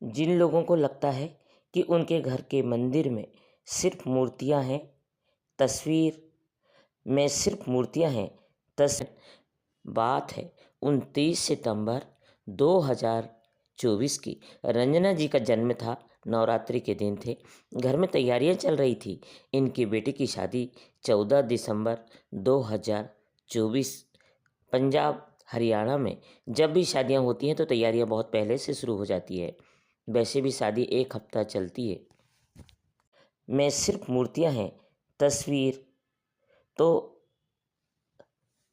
जिन लोगों को लगता है कि उनके घर के मंदिर में सिर्फ मूर्तियां हैं, तस्वीर में सिर्फ मूर्तियां हैं, बात है 29 सितंबर 2024 की। रंजना जी का जन्म था, नवरात्रि के दिन थे। घर में तैयारियां चल रही थी। इनकी बेटी की शादी 14 दिसंबर 2024। पंजाब हरियाणा में जब भी शादियां होती हैं तो तैयारियां बहुत पहले से शुरू हो जाती है। वैसे भी शादी एक हफ्ता चलती है। में सिर्फ मूर्तियां हैं, तस्वीर तो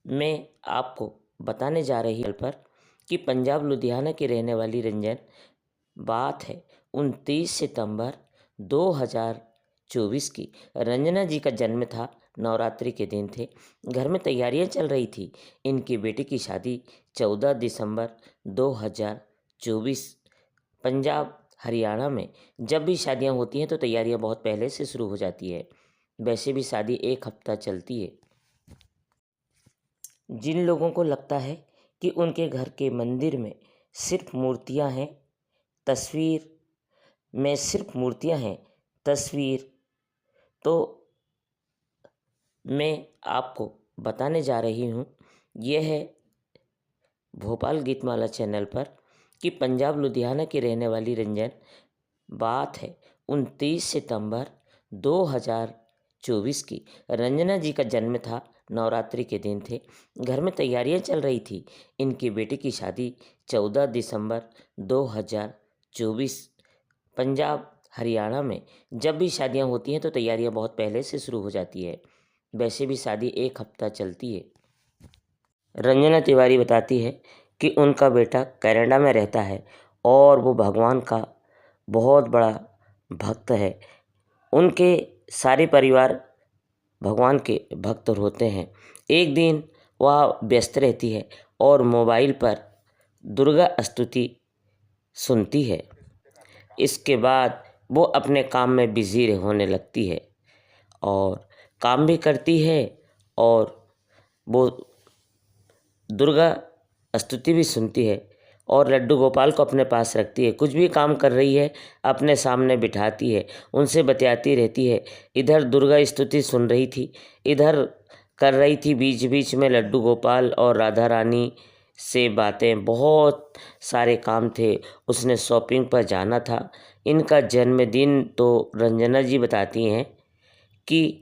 मैं आपको बताने जा रही हूं पर कि पंजाब लुधियाना की रहने वाली रंजन, बात है 29 सितंबर 2024 की। रंजना जी का जन्म था, नवरात्रि के दिन थे। घर में तैयारियां चल रही थी। इनकी बेटी की शादी 14 दिसंबर 2024। पंजाब हरियाणा में जब भी शादियां होती हैं तो तैयारियां बहुत पहले से शुरू हो जाती है। वैसे भी शादी एक हफ्ता चलती है। जिन लोगों को लगता है कि उनके घर के मंदिर में सिर्फ मूर्तियां हैं, तस्वीर में सिर्फ मूर्तियां हैं, तस्वीर तो मैं आपको बताने जा रही हूँ। यह है भोपाल गीतमाला चैनल पर कि पंजाब लुधियाना की रहने वाली रंजन, बात है 29 सितंबर 2024 की। रंजना जी का जन्म था, नवरात्रि के दिन थे। घर में तैयारियां चल रही थी। इनकी बेटी की शादी 14 दिसंबर 2024। पंजाब हरियाणा में जब भी शादियां होती हैं तो तैयारियां बहुत पहले से शुरू हो जाती है। वैसे भी शादी एक हफ्ता चलती है। रंजना तिवारी बताती है कि उनका बेटा कनाडा में रहता है और वो भगवान का बहुत बड़ा भक्त है। उनके सारे परिवार भगवान के भक्त होते हैं। एक दिन वह व्यस्त रहती है और मोबाइल पर दुर्गा स्तुति सुनती है। इसके बाद वो अपने काम में बिजी होने लगती है और काम भी करती है और वो दुर्गा स्तुति भी सुनती है और लड्डू गोपाल को अपने पास रखती है। कुछ भी काम कर रही है अपने सामने बिठाती है, उनसे बतियाती रहती है। इधर दुर्गा स्तुति सुन रही थी, इधर कर रही थी बीच बीच में लड्डू गोपाल और राधा रानी से बातें। बहुत सारे काम थे, उसने शॉपिंग पर जाना था। इनका जन्मदिन तो रंजना जी बताती हैं कि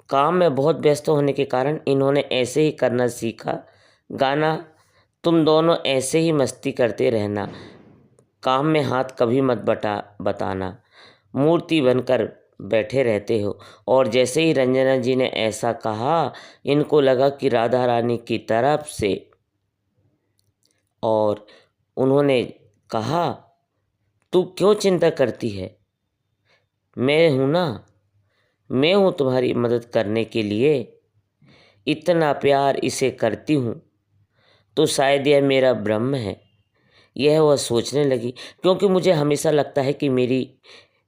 काम में बहुत व्यस्त होने के कारण इन्होंने ऐसे ही करना सीखा। गाना तुम दोनों ऐसे ही मस्ती करते रहना, काम में हाथ कभी मत बताना, मूर्ति बनकर बैठे रहते हो। और जैसे ही रंजना जी ने ऐसा कहा, इनको लगा कि राधा रानी की तरफ से, और उन्होंने कहा तू क्यों चिंता करती है, मैं हूँ ना, मैं हूँ तुम्हारी मदद करने के लिए। इतना प्यार इसे करती हूँ तो शायद यह मेरा ब्रह्म है। यह वह सोचने लगी, क्योंकि मुझे हमेशा लगता है कि मेरी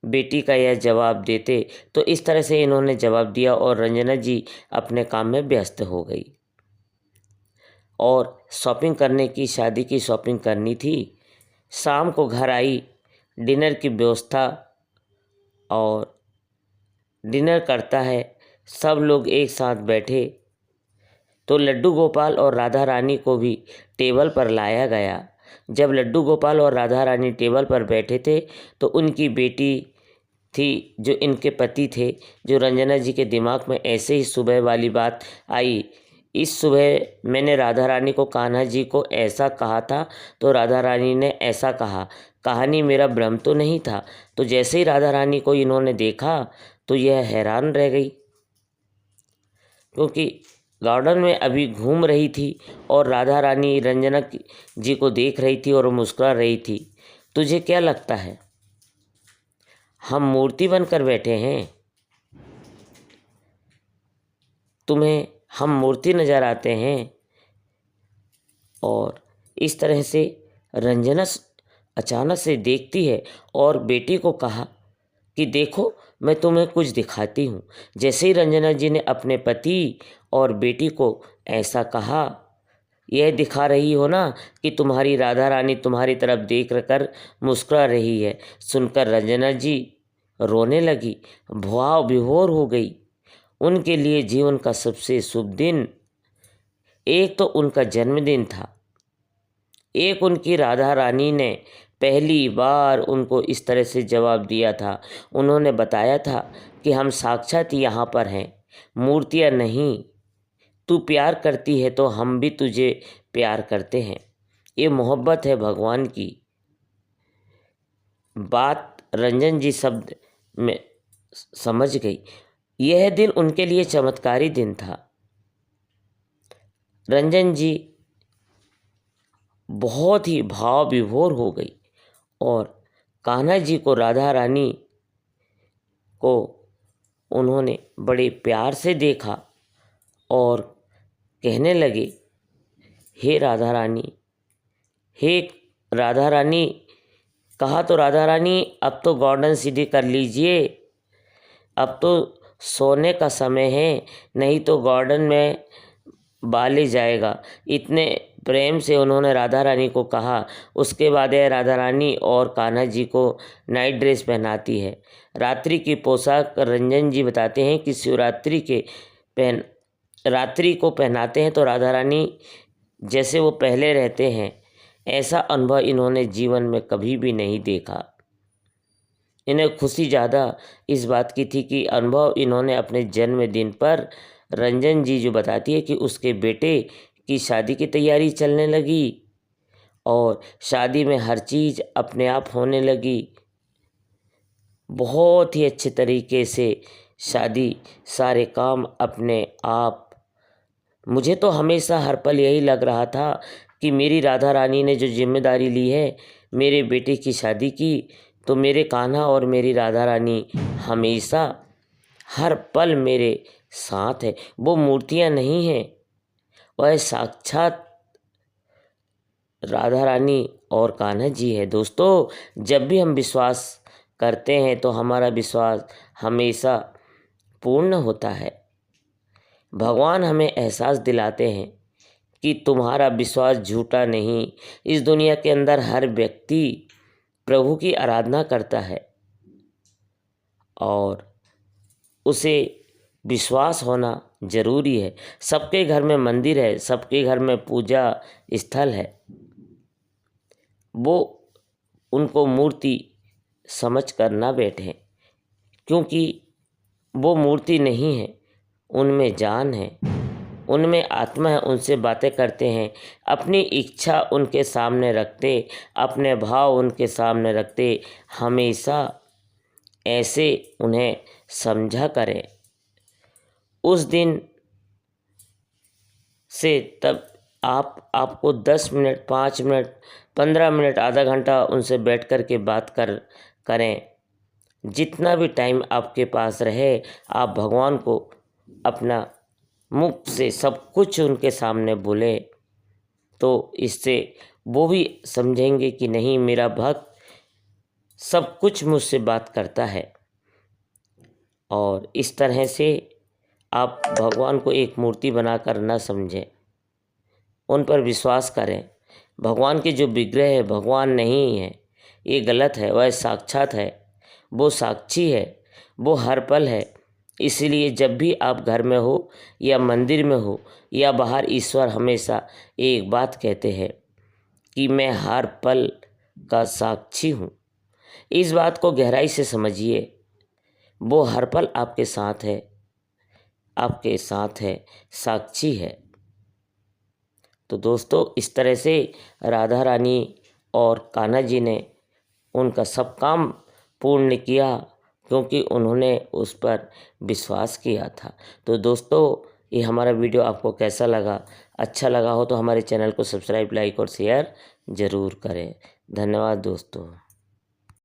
बेटी का यह जवाब देते। तो इस तरह से इन्होंने जवाब दिया और रंजना जी अपने काम में व्यस्त हो गई और शॉपिंग करने की, शादी की शॉपिंग करनी थी। शाम को घर आई, डिनर की व्यवस्था और डिनर करता है, सब लोग एक साथ बैठे तो लड्डू गोपाल और राधा रानी को भी टेबल पर लाया गया। जब लड्डू गोपाल और राधा रानी टेबल पर बैठे थे तो उनकी बेटी थी, जो इनके पति थे, जो रंजना जी के दिमाग में ऐसे ही सुबह वाली बात आई। इस सुबह मैंने राधा रानी को कान्हा जी को ऐसा कहा था तो राधा रानी ने ऐसा कहा, कहानी मेरा भ्रम तो नहीं था। तो जैसे ही राधा रानी को इन्होंने देखा तो यह हैरान रह गई, क्योंकि गार्डन में अभी घूम रही थी और राधा रानी रंजना जी को देख रही थी और वो मुस्कुरा रही थी। तुझे क्या लगता है, हम मूर्ति बनकर बैठे हैं? तुम्हें हम मूर्ति नज़र आते हैं? और इस तरह से रंजना अचानक से देखती है और बेटी को कहा कि देखो मैं तुम्हें कुछ दिखाती हूँ। जैसे ही रंजना जी ने अपने पति और बेटी को ऐसा कहा यह दिखा रही हो ना कि तुम्हारी राधा रानी तुम्हारी तरफ देख कर मुस्कुरा रही है। सुनकर रंजना जी रोने लगी, भाव विभोर हो गई। उनके लिए जीवन का सबसे शुभ दिन एक तो उनका जन्मदिन था, एक उनकी राधा रानी ने पहली बार उनको इस तरह से जवाब दिया था। उन्होंने बताया था कि हम साक्षात यहाँ पर हैं, मूर्तियाँ नहीं। तू प्यार करती है तो हम भी तुझे प्यार करते हैं। ये मोहब्बत है भगवान की। बात रंजन जी शब्द में समझ गई। यह दिन उनके लिए चमत्कारी दिन था। रंजन जी बहुत ही भाव विभोर हो गई और कान्हा जी को, राधा रानी को उन्होंने बड़े प्यार से देखा और कहने लगे, हे राधा रानी, हे राधा रानी। कहा तो राधा रानी अब तो गर्दन सीधी कर लीजिए, अब तो सोने का समय है, नहीं तो गार्डन में बाले जाएगा। इतने प्रेम से उन्होंने राधा रानी को कहा। उसके बाद यह राधा रानी और कान्हा जी को नाइट ड्रेस पहनाती है। रात्रि की पोशाक रंजन जी बताते हैं कि शिवरात्रि के रात्रि को पहनाते हैं तो राधा रानी जैसे वो पहले रहते हैं, ऐसा अनुभव इन्होंने जीवन में कभी भी नहीं देखा। इन्हें खुशी ज़्यादा इस बात की थी कि अनुभव इन्होंने अपने जन्मदिन पर, रंजन जी जो बताती है कि उसके बेटे की शादी की तैयारी चलने लगी और शादी में हर चीज़ अपने आप होने लगी। बहुत ही अच्छे तरीके से शादी, सारे काम अपने आप। मुझे तो हमेशा हर पल यही लग रहा था कि मेरी राधा रानी ने जो जिम्मेदारी ली है मेरे बेटे की शादी की, तो मेरे कान्हा और मेरी राधा रानी हमेशा हर पल मेरे साथ है। वो मूर्तियाँ नहीं हैं, वह साक्षात राधा रानी और कान्हा जी है। दोस्तों, जब भी हम विश्वास करते हैं तो हमारा विश्वास हमेशा पूर्ण होता है। भगवान हमें एहसास दिलाते हैं कि तुम्हारा विश्वास झूठा नहीं। इस दुनिया के अंदर हर व्यक्ति प्रभु की आराधना करता है और उसे विश्वास होना जरूरी है। सबके घर में मंदिर है, सबके घर में पूजा स्थल है, वो उनको मूर्ति समझ कर ना बैठें, क्योंकि वो मूर्ति नहीं है, उनमें जान है, उनमें आत्मा है। उनसे बातें करते हैं, अपनी इच्छा उनके सामने रखते, अपने भाव उनके सामने रखते, हमेशा ऐसे उन्हें समझा करें। उस दिन से तब आपको 10 मिनट, 5 मिनट, 15 मिनट, आधा घंटा उनसे बैठ कर के बात करें। जितना भी टाइम आपके पास रहे, आप भगवान को अपना मुख से सब कुछ उनके सामने बोले, तो इससे वो भी समझेंगे कि नहीं, मेरा भक्त सब कुछ मुझसे बात करता है। और इस तरह से आप भगवान को एक मूर्ति बनाकर न समझें, उन पर विश्वास करें। भगवान के जो विग्रह है भगवान नहीं है, ये गलत है। वह साक्षात है, वो साक्षी है, वो हर पल है। इसलिए जब भी आप घर में हो या मंदिर में हो या बाहर, ईश्वर हमेशा एक बात कहते हैं कि मैं हर पल का साक्षी हूँ। इस बात को गहराई से समझिए। वो हर पल आपके साथ है, आपके साथ है, साक्षी है। तो दोस्तों, इस तरह से राधा रानी और कान्हा जी ने उनका सब काम पूर्ण किया, क्योंकि उन्होंने उस पर विश्वास किया था। तो दोस्तों, ये हमारा वीडियो आपको कैसा लगा? अच्छा लगा हो तो हमारे चैनल को सब्सक्राइब, लाइक और शेयर ज़रूर करें। धन्यवाद दोस्तों।